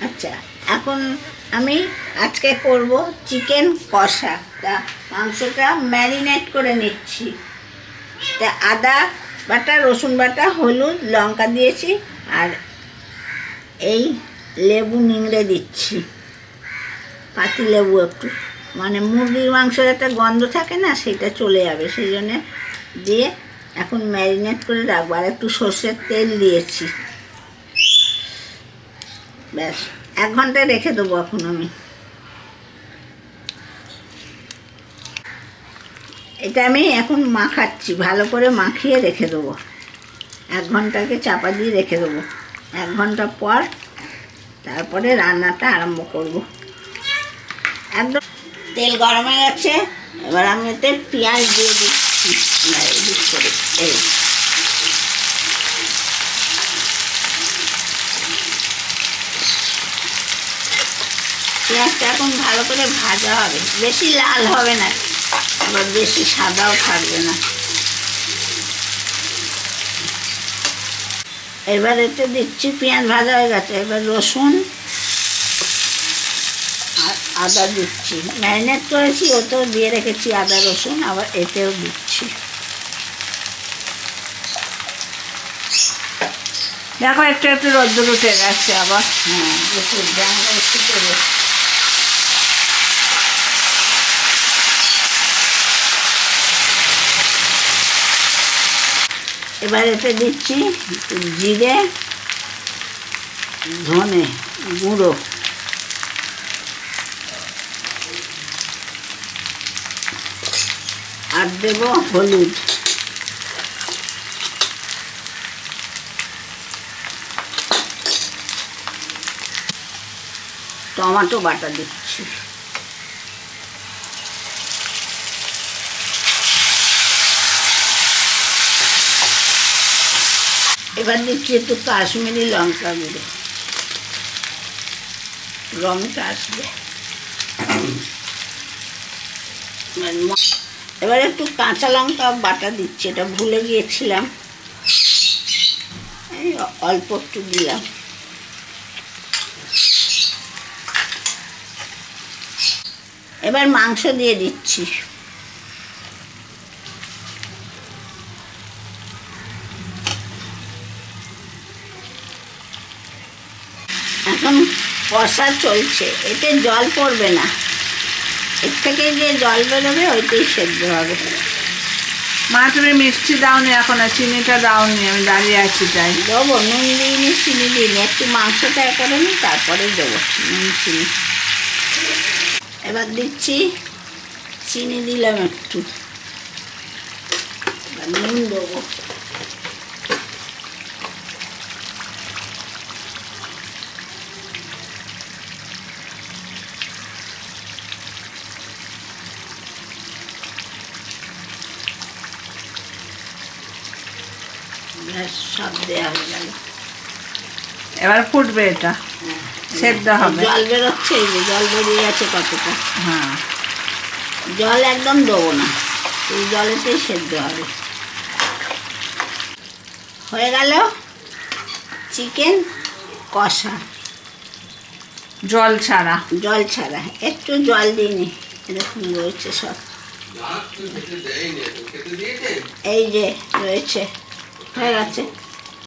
আচ্ছা, এখন আমি আজকে করব চিকেন কষা। তা মাংসটা ম্যারিনেট করে নিচ্ছি। তা আদা বাটা, রসুন বাটা, হলুদ, লঙ্কা দিয়েছি, আর এই লেবু নিংড়ে দিচ্ছি, পাতি লেবু একটু, মানে মুরগির মাংসের একটা গন্ধ থাকে না, সেটা চলে যাবে, সেই জন্যে দিয়ে এখন ম্যারিনেট করে রাখবো। আর একটু সর্ষের তেল দিয়েছি, ব্যাস 1 ঘন্টা রেখে দেবো এখন আমি। এটা আমি এখন মাখাচ্ছি, ভালো করে মাখিয়ে রেখে দেবো। 1 ঘন্টাকে চাপা দিয়ে রেখে দেবো। 1 ঘন্টা পর তারপরে রান্নাটা আরম্ভ করব। একদম তেল গরম হয়ে গেছে, এবার আমি এতে পেঁয়াজ দিয়ে দিচ্ছি। এই পেঁয়াজটা এখন ভালো করে ভাজা হবে, বেশি লাল হবে না, আবার বেশি সাদাও থাকবে না। এবার এতে দিচ্ছি, পেঁয়াজ ভাজা হয়ে গেছে, এবার রসুন আর আদা দিচ্ছি। ম্যারিনেট করেছি, ওতেও দিয়ে রেখেছি আদা রসুন, আবার এতেও দিচ্ছি। দেখো একটু একটু রোদ্দুর উঠে গেছে আবার। হ্যাঁ, এবার এতে দিচ্ছি জিরে, ধনে গুঁড়ো, আর দেব হলুদ। টমেটো বাটা দিচ্ছি। এবার দিচ্ছি একটু কাশ্মীরি লঙ্কা গুঁড়ো, রংটা আসবে। এবার একটু কাঁচা লঙ্কা বাটা দিচ্ছি, এটা ভুলে গিয়েছিলাম, এই অল্প একটু দিলাম। এবার মাংস দিয়ে দিচ্ছি। এখন কষা চলছে, এতে জল পড়বে না, এর থেকে যে জল বেরোবে ওইটাই সেদ্ধ হবে। মা তুমি মিষ্টি দাওনি এখন, আর চিনিটা দাওনি, আমি দাঁড়িয়ে আছি তাই। দেবো, নুন দিইনি, চিনি দিইনি, একটু মাংসটা করে নিই, তারপরে দেবো নুন চিনি। এবার দিচ্ছি, চিনি দিলাম একটু, নুন দেবো। সব দেওয়া হয়ে গেল, এবার ফুটবে, এটা সেদ্ধ হবে। জল বেরোচ্ছে, এই যে জল বেরিয়ে গেছে কতটা। হ্যাঁ, জল একদম দেবো না, এই জলেতেই সেদ্ধ হবে। হয়ে গেল চিকেন কষা, জল ছাড়া। জল ছাড়া, একটু জল দিইনি, এরকম রয়েছে সব, এই যে রয়েছে, হয়ে গেছে।